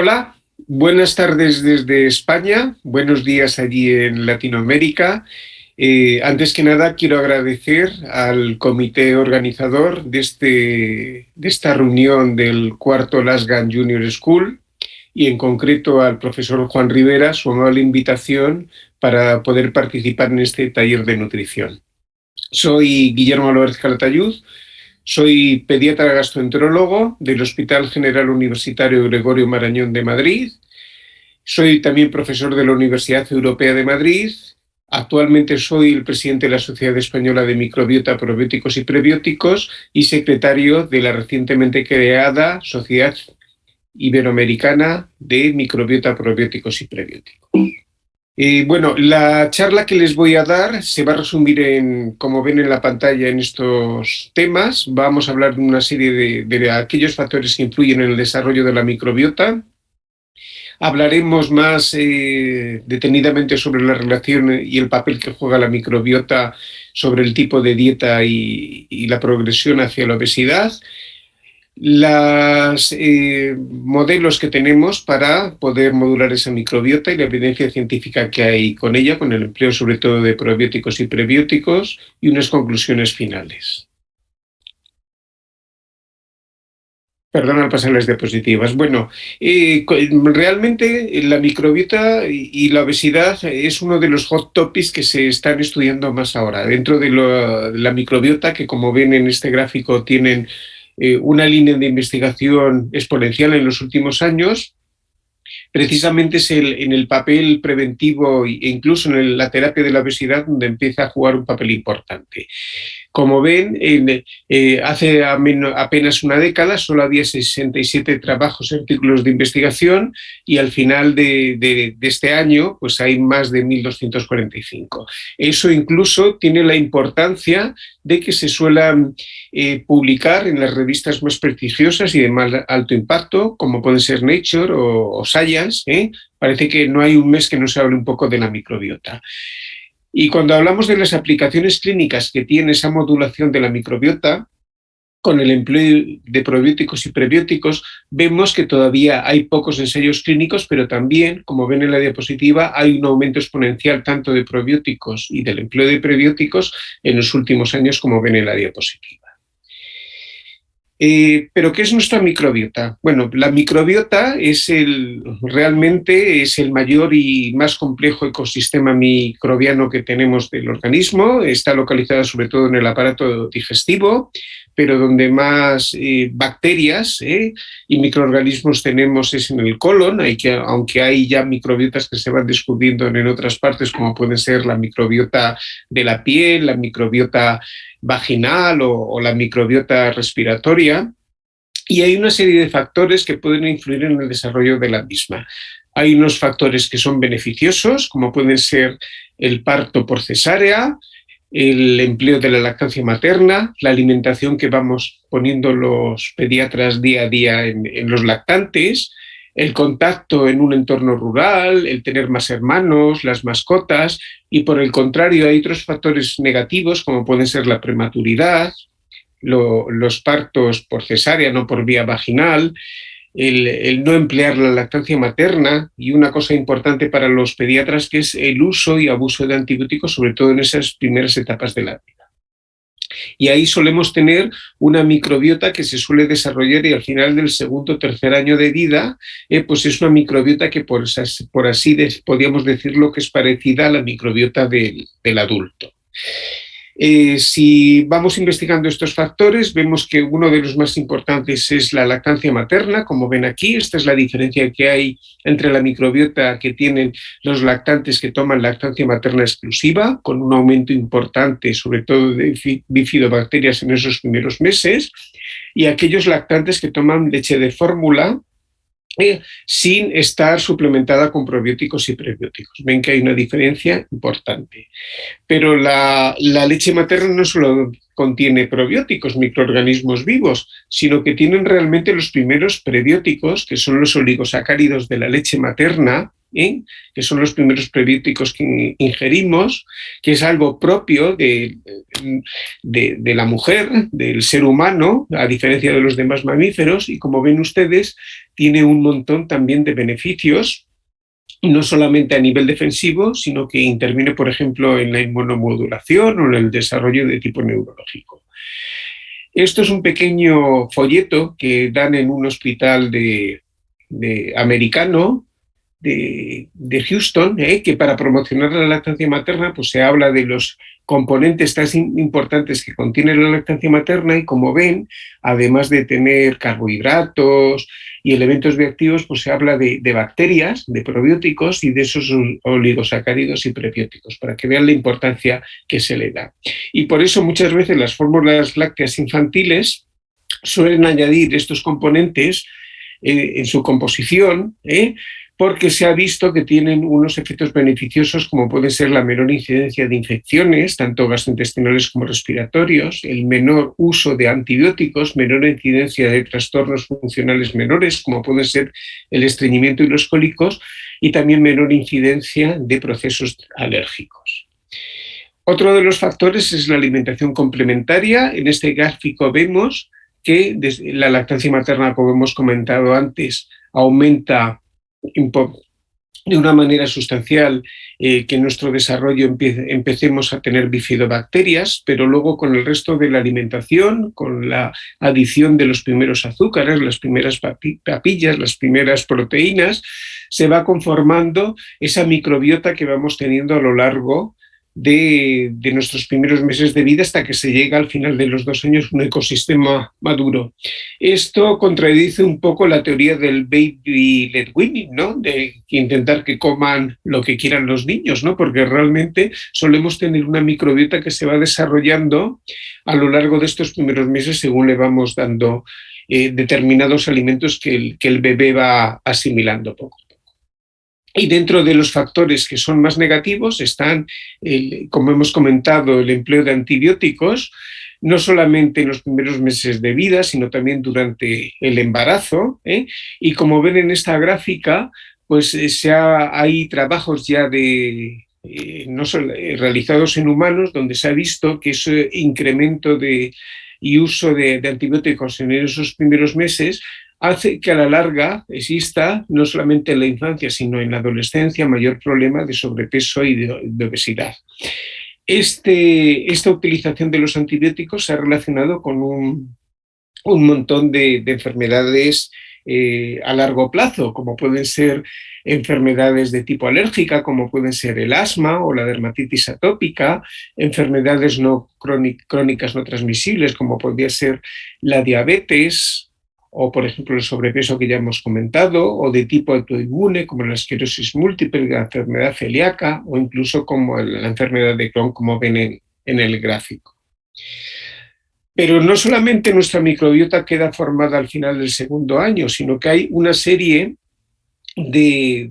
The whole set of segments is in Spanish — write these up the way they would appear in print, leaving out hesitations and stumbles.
Hola, buenas tardes desde España, buenos días allí en Latinoamérica. Antes que nada, quiero agradecer al comité organizador de esta reunión del cuarto Lasgan Junior School y en concreto al profesor Juan Rivera su amable invitación para poder participar en este taller de nutrición. Soy Guillermo Álvarez Calatayud. Soy pediatra gastroenterólogo del Hospital General Universitario Gregorio Marañón de Madrid. Soy también profesor de la Universidad Europea de Madrid. Actualmente soy el presidente de la Sociedad Española de Microbiota, Probióticos y Prebióticos y secretario de la recientemente creada Sociedad Iberoamericana de Microbiota, Probióticos y Prebióticos. Bueno, la charla que les voy a dar se va a resumir en, como ven en la pantalla, en estos temas. Vamos a hablar de una serie de aquellos factores que influyen en el desarrollo de la microbiota. Hablaremos más detenidamente sobre la relación y el papel que juega la microbiota sobre el tipo de dieta y la progresión hacia la obesidad. Los modelos que tenemos para poder modular esa microbiota y la evidencia científica que hay con ella, con el empleo sobre todo de probióticos y prebióticos, y unas conclusiones finales. Perdón al pasar las diapositivas. Bueno, realmente la microbiota y la obesidad es uno de los hot topics que se están estudiando más ahora. Dentro de la microbiota, que como ven en este gráfico tienen una línea de investigación exponencial en los últimos años, precisamente es en el papel preventivo e incluso en la terapia de la obesidad donde empieza a jugar un papel importante. Como ven, hace apenas una década solo había 67 trabajos y artículos de investigación y al final de este año pues hay más de 1.245. Eso incluso tiene la importancia de que se suelan publicar en las revistas más prestigiosas y de más alto impacto, como pueden ser Nature o Science. Parece que no hay un mes que no se hable un poco de la microbiota. Y cuando hablamos de las aplicaciones clínicas que tiene esa modulación de la microbiota, con el empleo de probióticos y prebióticos, vemos que todavía hay pocos ensayos clínicos, pero también, como ven en la diapositiva, hay un aumento exponencial tanto de probióticos y del empleo de prebióticos en los últimos años, como ven en la diapositiva. ¿Pero qué es nuestra microbiota? Bueno, la microbiota realmente es el mayor y más complejo ecosistema microbiano que tenemos del organismo. Está localizada sobre todo en el aparato digestivo, pero donde más bacterias y microorganismos tenemos es en el colon, aunque hay ya microbiotas que se van descubriendo en otras partes, como pueden ser la microbiota de la piel, la microbiota vaginal o la microbiota respiratoria, y hay una serie de factores que pueden influir en el desarrollo de la misma. Hay unos factores que son beneficiosos, como pueden ser el parto por cesárea, el empleo de la lactancia materna, la alimentación que vamos poniendo los pediatras día a día en los lactantes, el contacto en un entorno rural, el tener más hermanos, las mascotas, y por el contrario hay otros factores negativos como pueden ser la prematuridad, los partos por cesárea, no por vía vaginal, el no emplear la lactancia materna y una cosa importante para los pediatras que es el uso y abuso de antibióticos, sobre todo en esas primeras etapas de la vida. Y ahí solemos tener una microbiota que se suele desarrollar y al final del segundo o tercer año de vida, pues es una microbiota que por así podríamos decirlo que es parecida a la microbiota del adulto. Si vamos investigando estos factores, vemos que uno de los más importantes es la lactancia materna, como ven aquí. Esta es la diferencia que hay entre la microbiota que tienen los lactantes que toman lactancia materna exclusiva, con un aumento importante, sobre todo de bifidobacterias en esos primeros meses, y aquellos lactantes que toman leche de fórmula, sin estar suplementada con probióticos y prebióticos. Ven que hay una diferencia importante. Pero la leche materna no solo contiene probióticos, microorganismos vivos, sino que tienen realmente los primeros prebióticos, que son los oligosacáridos de la leche materna, que son los primeros prebióticos que ingerimos, que es algo propio de la mujer, del ser humano, a diferencia de los demás mamíferos, y como ven ustedes, tiene un montón también de beneficios, no solamente a nivel defensivo, sino que interviene, por ejemplo, en la inmunomodulación o en el desarrollo de tipo neurológico. Esto es un pequeño folleto que dan en un hospital americano de Houston, que para promocionar la lactancia materna pues se habla de los componentes tan importantes que contiene la lactancia materna, y como ven, además de tener carbohidratos y elementos bioactivos, pues se habla de bacterias, de probióticos y de esos oligosacáridos y prebióticos, para que vean la importancia que se le da. Y por eso muchas veces las fórmulas lácteas infantiles suelen añadir estos componentes en su composición, porque se ha visto que tienen unos efectos beneficiosos, como puede ser la menor incidencia de infecciones, tanto gastrointestinales como respiratorios, el menor uso de antibióticos, menor incidencia de trastornos funcionales menores, como pueden ser el estreñimiento y los cólicos, y también menor incidencia de procesos alérgicos. Otro de los factores es la alimentación complementaria. En este gráfico vemos que la lactancia materna, como hemos comentado antes, aumenta de una manera sustancial que en nuestro desarrollo empecemos a tener bifidobacterias, pero luego con el resto de la alimentación, con la adición de los primeros azúcares, las primeras papillas, las primeras proteínas, se va conformando esa microbiota que vamos teniendo a lo largo de nuestros primeros meses de vida, hasta que se llega al final de los 2 años un ecosistema maduro. Esto contradice un poco la teoría del baby led weaning, ¿no? De intentar que coman lo que quieran los niños, ¿no? Porque realmente solemos tener una microbiota que se va desarrollando a lo largo de estos primeros meses según le vamos dando determinados alimentos que el bebé va asimilando poco. Y dentro de los factores que son más negativos están, como hemos comentado, el empleo de antibióticos, no solamente en los primeros meses de vida, sino también durante el embarazo. Y como ven en esta gráfica, pues hay trabajos ya realizados en humanos donde se ha visto que ese incremento y uso de antibióticos en esos primeros meses hace que a la larga exista, no solamente en la infancia, sino en la adolescencia, mayor problema de sobrepeso y de obesidad. Esta utilización de los antibióticos se ha relacionado con un montón de enfermedades a largo plazo, como pueden ser enfermedades de tipo alérgica, como pueden ser el asma o la dermatitis atópica, enfermedades crónicas no transmisibles, como podría ser la diabetes, o por ejemplo el sobrepeso que ya hemos comentado, o de tipo autoinmune como la esclerosis múltiple, la enfermedad celíaca, o incluso como la enfermedad de Crohn, como ven en el gráfico. Pero no solamente nuestra microbiota queda formada al final del 2.º año, sino que hay una serie de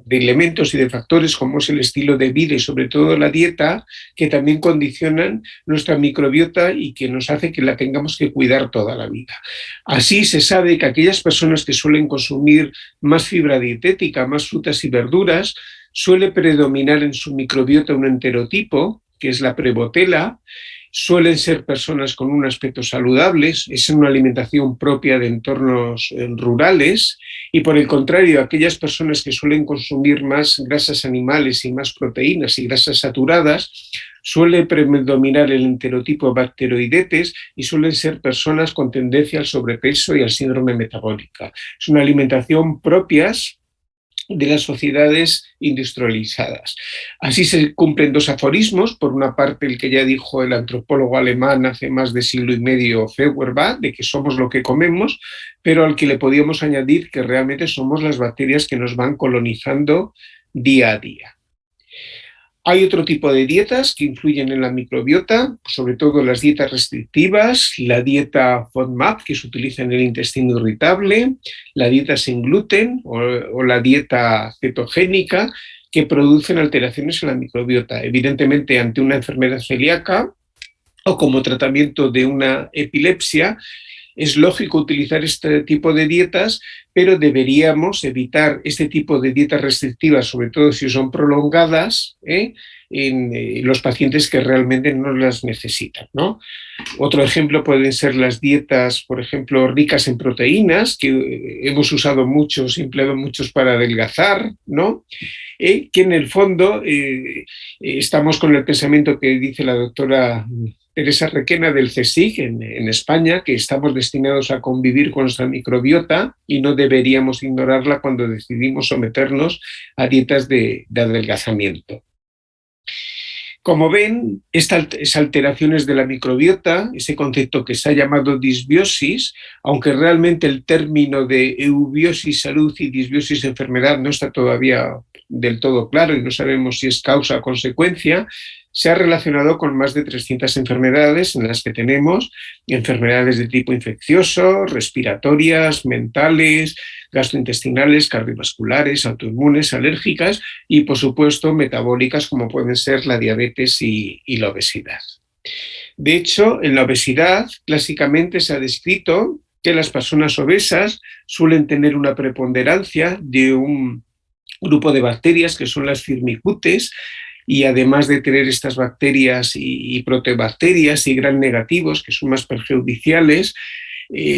elementos y de factores, como es el estilo de vida y sobre todo la dieta, que también condicionan nuestra microbiota y que nos hace que la tengamos que cuidar toda la vida. Así se sabe que aquellas personas que suelen consumir más fibra dietética, más frutas y verduras, suele predominar en su microbiota un enterotipo, que es la Prevotella. Suelen ser personas con un aspecto saludable, es una alimentación propia de entornos rurales, y por el contrario, aquellas personas que suelen consumir más grasas animales y más proteínas y grasas saturadas, suele predominar el enterotipo Bacteroidetes y suelen ser personas con tendencia al sobrepeso y al síndrome metabólica. Es una alimentación propias de las sociedades industrializadas. Así se cumplen 2 aforismos, por una parte el que ya dijo el antropólogo alemán hace más de siglo y medio, Feuerbach, de que somos lo que comemos, pero al que le podíamos añadir que realmente somos las bacterias que nos van colonizando día a día. Hay otro tipo de dietas que influyen en la microbiota, sobre todo las dietas restrictivas, la dieta FODMAP, que se utiliza en el intestino irritable, la dieta sin gluten o la dieta cetogénica, que producen alteraciones en la microbiota. Evidentemente, ante una enfermedad celíaca o como tratamiento de una epilepsia, es lógico utilizar este tipo de dietas, pero deberíamos evitar este tipo de dietas restrictivas, sobre todo si son prolongadas, en los pacientes que realmente no las necesitan, ¿no? Otro ejemplo pueden ser las dietas, por ejemplo, ricas en proteínas, que hemos usado muchos, empleado muchos para adelgazar, ¿no? Que en el fondo estamos con el pensamiento que dice la doctora Teresa Requena del CSIC en España, que estamos destinados a convivir con nuestra microbiota y no deberíamos ignorarla cuando decidimos someternos a dietas de adelgazamiento. Como ven, estas alteraciones de la microbiota, ese concepto que se ha llamado disbiosis, aunque realmente el término de eubiosis salud y disbiosis enfermedad no está todavía del todo claro y no sabemos si es causa o consecuencia, se ha relacionado con más de 300 enfermedades en las que tenemos enfermedades de tipo infeccioso, respiratorias, mentales, gastrointestinales, cardiovasculares, autoinmunes, alérgicas y, por supuesto, metabólicas como pueden ser la diabetes y la obesidad. De hecho, en la obesidad clásicamente se ha descrito que las personas obesas suelen tener una preponderancia de un grupo de bacterias que son las firmicutes, y además de tener estas bacterias y proteobacterias y gram negativos, que son más perjudiciales,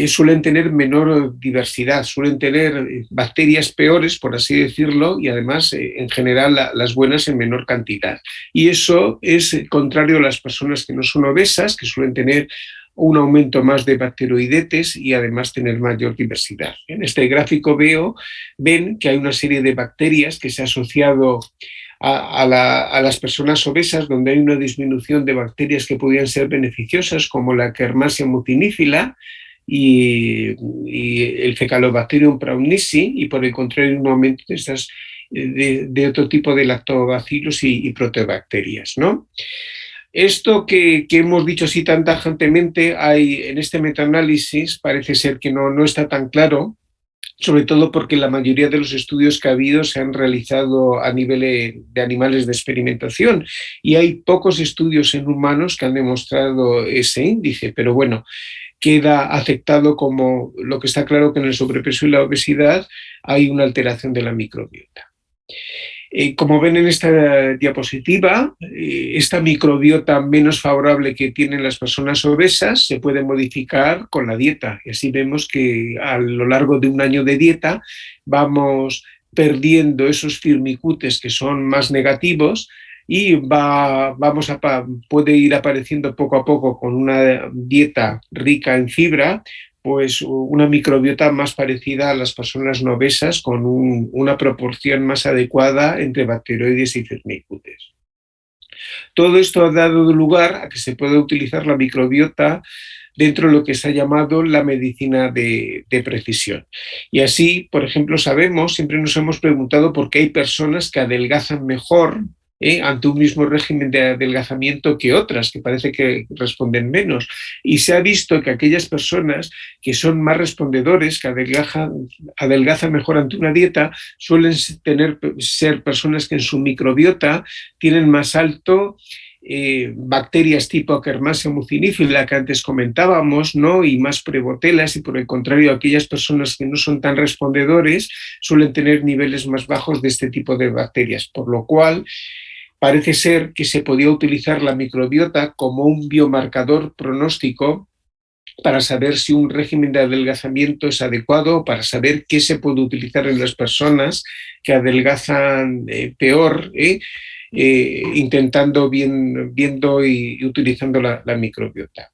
suelen tener menor diversidad, suelen tener bacterias peores, por así decirlo, y además, en general, las buenas en menor cantidad. Y eso es contrario a las personas que no son obesas, que suelen tener un aumento más de bacteroidetes y además tener mayor diversidad. En este gráfico ven que hay una serie de bacterias que se ha asociado a las personas obesas, donde hay una disminución de bacterias que podrían ser beneficiosas, como la Kermansia multinífila y el Fecalobacterium praunici, y por el contrario un aumento de otro tipo de lactobacillus y proteobacterias, ¿no? Esto que hemos dicho así tan tajantemente, en este metaanálisis parece ser que no está tan claro, sobre todo porque la mayoría de los estudios que ha habido se han realizado a nivel de animales de experimentación y hay pocos estudios en humanos que han demostrado ese índice, pero bueno, queda aceptado como lo que está claro, que en el sobrepeso y la obesidad hay una alteración de la microbiota. Como ven en esta diapositiva, esta microbiota menos favorable que tienen las personas obesas se puede modificar con la dieta. Y así vemos que a lo largo de un año de dieta vamos perdiendo esos firmicutes que son más negativos y puede ir apareciendo poco a poco, con una dieta rica en fibra, pues una microbiota más parecida a las personas no obesas, con una proporción más adecuada entre bacteroides y firmicutes. Todo esto ha dado lugar a que se pueda utilizar la microbiota dentro de lo que se ha llamado la medicina de precisión. Y así, por ejemplo, siempre nos hemos preguntado por qué hay personas que adelgazan mejor ante un mismo régimen de adelgazamiento que otras, que parece que responden menos. Y se ha visto que aquellas personas que son más respondedores, que adelgazan mejor ante una dieta, suelen ser personas que en su microbiota tienen más alto bacterias tipo Akkermansia mucinífila, que antes comentábamos, ¿no? Y más prebotelas, y por el contrario, aquellas personas que no son tan respondedores suelen tener niveles más bajos de este tipo de bacterias, por lo cual parece ser que se podía utilizar la microbiota como un biomarcador pronóstico para saber si un régimen de adelgazamiento es adecuado, para saber qué se puede utilizar en las personas que adelgazan peor, viendo y utilizando la microbiota.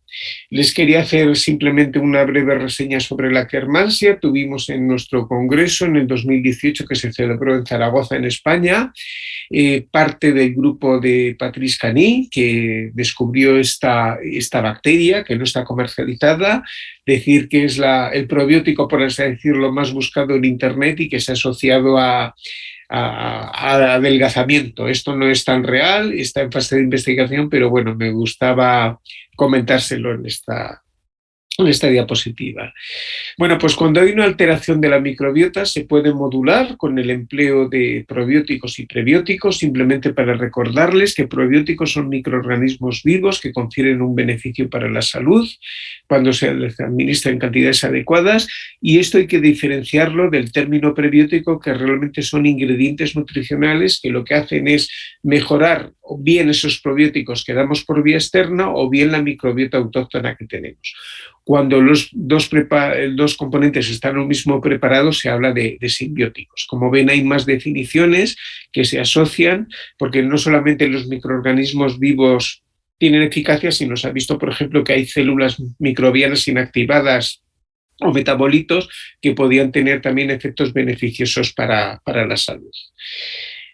Les quería hacer simplemente una breve reseña sobre la Akkermansia. Tuvimos en nuestro congreso en el 2018, que se celebró en Zaragoza, en España, parte del grupo de Patrice Cany, que descubrió esta bacteria, que no está comercializada, decir que es el probiótico, por así decirlo, más buscado en Internet y que se ha asociado a adelgazamiento. Esto no es tan real, está en fase de investigación, pero bueno, me gustaba comentárselo en esta diapositiva. Bueno, pues cuando hay una alteración de la microbiota se puede modular con el empleo de probióticos y prebióticos, simplemente para recordarles que probióticos son microorganismos vivos que confieren un beneficio para la salud cuando se les administra en cantidades adecuadas, y esto hay que diferenciarlo del término prebiótico, que realmente son ingredientes nutricionales que lo que hacen es mejorar o bien esos probióticos que damos por vía externa o bien la microbiota autóctona que tenemos. Cuando los dos componentes están lo mismo preparados, se habla de simbióticos. Como ven, hay más definiciones que se asocian, porque no solamente los microorganismos vivos tienen eficacia, sino se ha visto, por ejemplo, que hay células microbianas inactivadas o metabolitos que podían tener también efectos beneficiosos para la salud.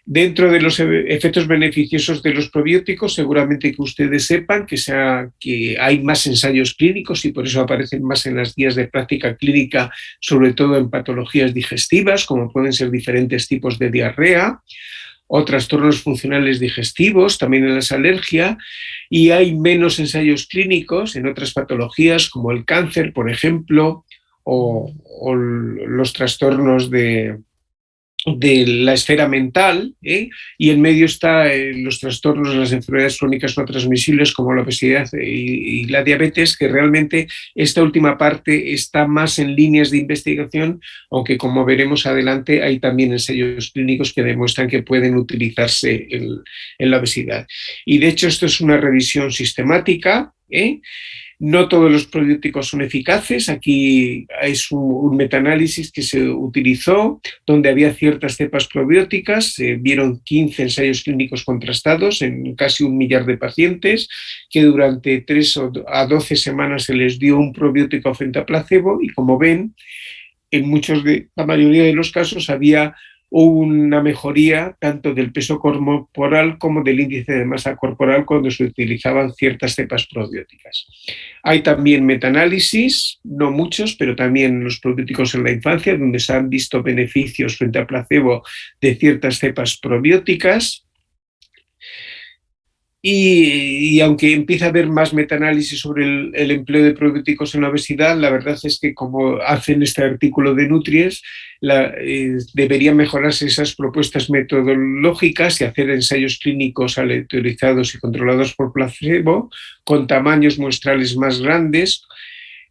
Dentro de los efectos beneficiosos de los probióticos, seguramente que ustedes sepan que hay más ensayos clínicos y por eso aparecen más en las guías de práctica clínica, sobre todo en patologías digestivas, como pueden ser diferentes tipos de diarrea o trastornos funcionales digestivos, también en las alergias, y hay menos ensayos clínicos en otras patologías como el cáncer, por ejemplo, o los trastornos de la esfera mental, y en medio está los trastornos, las enfermedades crónicas no transmisibles como la obesidad y la diabetes, que realmente esta última parte está más en líneas de investigación, aunque como veremos adelante hay también ensayos clínicos que demuestran que pueden utilizarse en la obesidad. Y de hecho esto es una revisión sistemática, no todos los probióticos son eficaces. Aquí es un metaanálisis que se utilizó donde había ciertas cepas probióticas. Se vieron 15 ensayos clínicos contrastados en casi 1 millar de pacientes, que durante 3 a 12 semanas se les dio un probiótico frente a placebo, y como ven, la mayoría de los casos había una mejoría tanto del peso corporal como del índice de masa corporal cuando se utilizaban ciertas cepas probióticas. Hay también metaanálisis, no muchos, pero también los probióticos en la infancia, donde se han visto beneficios frente a placebo de ciertas cepas probióticas. Y aunque empieza a haber más metaanálisis sobre el empleo de probióticos en la obesidad, la verdad es que, como hacen este artículo de Nutries, deberían mejorarse esas propuestas metodológicas y hacer ensayos clínicos aleatorizados y controlados por placebo con tamaños muestrales más grandes,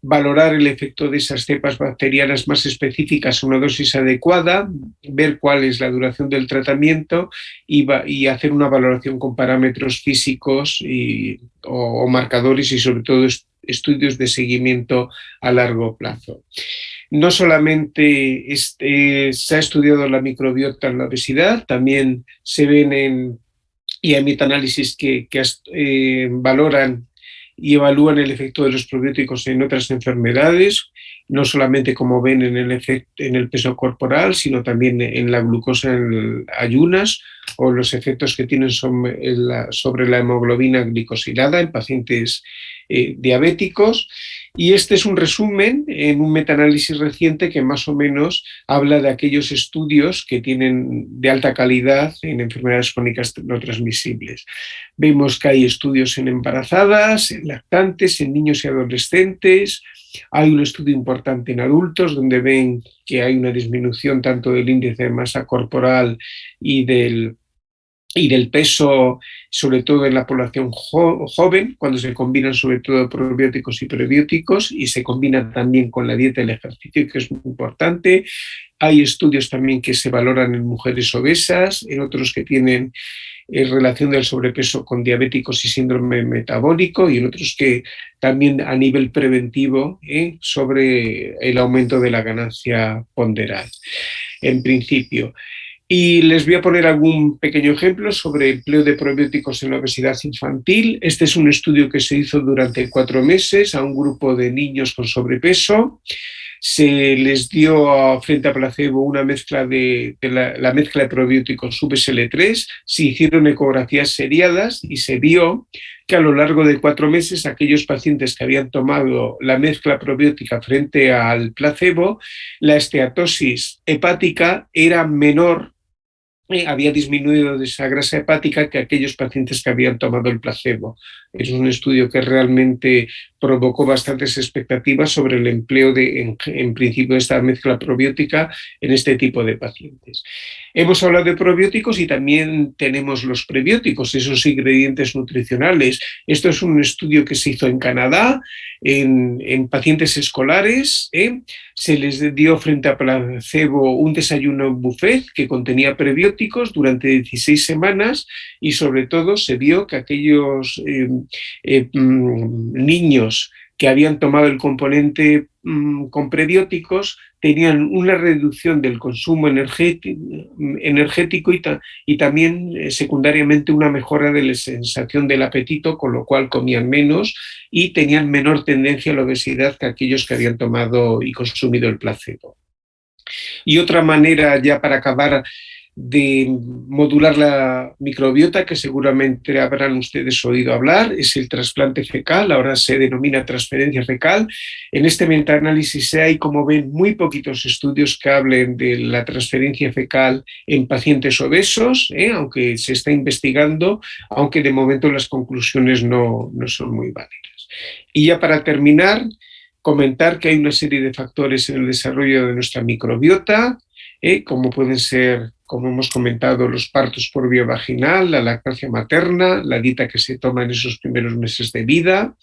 valorar el efecto de esas cepas bacterianas más específicas a una dosis adecuada, ver cuál es la duración del tratamiento y hacer una valoración con parámetros físicos o marcadores, y sobre todo estudios de seguimiento a largo plazo. No solamente se ha estudiado la microbiota en la obesidad, también se ven y hay metaanálisis que valoran y evalúan el efecto de los probióticos en otras enfermedades, no solamente, como ven, en el peso corporal, sino también en la glucosa en ayunas, o los efectos que tienen sobre la hemoglobina glicosilada en pacientes diabéticos. Y este es un resumen en un metaanálisis reciente que más o menos habla de aquellos estudios que tienen de alta calidad en enfermedades crónicas no transmisibles. Vemos que hay estudios en embarazadas, en lactantes, en niños y adolescentes. Hay un estudio importante en adultos donde ven que hay una disminución tanto del índice de masa corporal y del peso, sobre todo en la población joven, cuando se combinan sobre todo probióticos y prebióticos, y se combina también con la dieta y el ejercicio, que es muy importante. Hay estudios también que se valoran en mujeres obesas, en otros que tienen relación del sobrepeso con diabéticos y síndrome metabólico, y en otros que también a nivel preventivo sobre el aumento de la ganancia ponderal, en principio. Y les voy a poner algún pequeño ejemplo sobre el empleo de probióticos en la obesidad infantil. Este es un estudio que se hizo durante 4 meses a un grupo de niños con sobrepeso. Se les dio frente a placebo una mezcla la mezcla de probióticos VSL3, se hicieron ecografías seriadas y se vio que a lo largo de 4 meses aquellos pacientes que habían tomado la mezcla probiótica frente al placebo, la esteatosis hepática era menor había disminuido de esa grasa hepática que aquellos pacientes que habían tomado el placebo. Es un estudio que realmente provocó bastantes expectativas sobre el empleo en principio de esta mezcla probiótica en este tipo de pacientes. Hemos hablado de probióticos y también tenemos los prebióticos, esos ingredientes nutricionales. Esto es un estudio que se hizo en Canadá, en pacientes escolares. Se les dio frente a placebo un desayuno buffet que contenía prebióticos durante 16 semanas y sobre todo se vio que aquellos niños que habían tomado el componente con prebióticos tenían una reducción del consumo energético y también secundariamente una mejora de la sensación del apetito, con lo cual comían menos y tenían menor tendencia a la obesidad que aquellos que habían tomado y consumido el placebo. Y otra manera, ya para acabar, de modular la microbiota, que seguramente habrán ustedes oído hablar, es el trasplante fecal, ahora se denomina transferencia fecal. En este metaanálisis hay, como ven, muy poquitos estudios que hablen de la transferencia fecal en pacientes obesos, aunque se está investigando, aunque de momento las conclusiones no son muy válidas. Y ya para terminar, comentar que hay una serie de factores en el desarrollo de nuestra microbiota, como pueden ser, como hemos comentado, los partos por vía vaginal, la lactancia materna, la dieta que se toma en esos primeros meses de vida,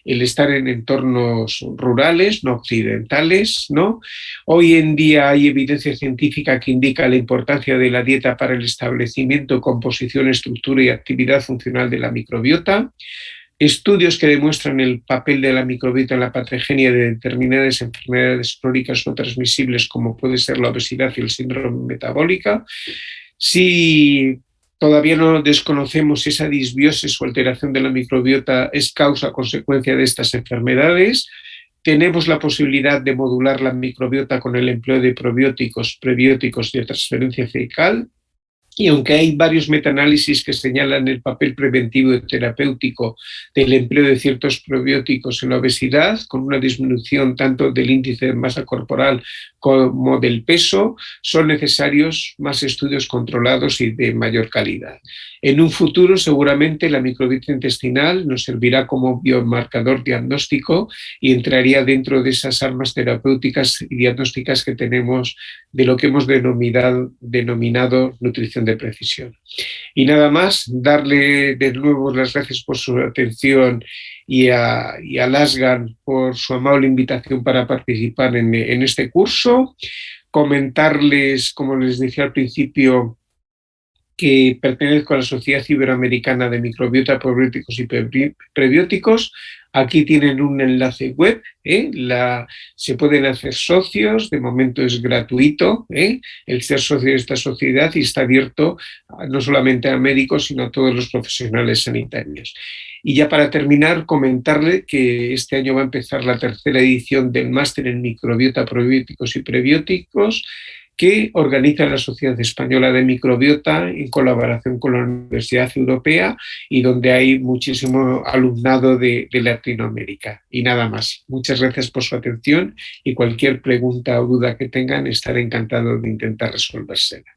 el estar en entornos rurales, no occidentales, ¿no? Hoy en día hay evidencia científica que indica la importancia de la dieta para el establecimiento, composición, estructura y actividad funcional de la microbiota. Estudios que demuestran el papel de la microbiota en la patogenia de determinadas enfermedades crónicas no transmisibles, como puede ser la obesidad y el síndrome metabólica. Si todavía no desconocemos si esa disbiosis o alteración de la microbiota es causa o consecuencia de estas enfermedades, tenemos la posibilidad de modular la microbiota con el empleo de probióticos, prebióticos y de transferencia fecal. Y aunque hay varios metaanálisis que señalan el papel preventivo y terapéutico del empleo de ciertos probióticos en la obesidad, con una disminución tanto del índice de masa corporal como del peso, son necesarios más estudios controlados y de mayor calidad. En un futuro, seguramente, la microbiota intestinal nos servirá como biomarcador diagnóstico y entraría dentro de esas armas terapéuticas y diagnósticas que tenemos de lo que hemos denominado nutrición de precisión. Y nada más, darle de nuevo las gracias por su atención y a Lasgan por su amable invitación para participar en este curso. Comentarles, como les decía al principio, que pertenezco a la Sociedad Iberoamericana de Microbiota, Probióticos y Prebióticos. Aquí tienen un enlace web, se pueden hacer socios, de momento es gratuito, el ser socio de esta sociedad, y está abierto no solamente a médicos, sino a todos los profesionales sanitarios. Y ya para terminar, comentarle que este año va a empezar la tercera edición del máster en microbiota, probióticos y prebióticos, que organiza la Sociedad Española de Microbiota en colaboración con la Universidad Europea y donde hay muchísimo alumnado de Latinoamérica. Y nada más. Muchas gracias por su atención y cualquier pregunta o duda que tengan estaré encantado de intentar resolvérsela.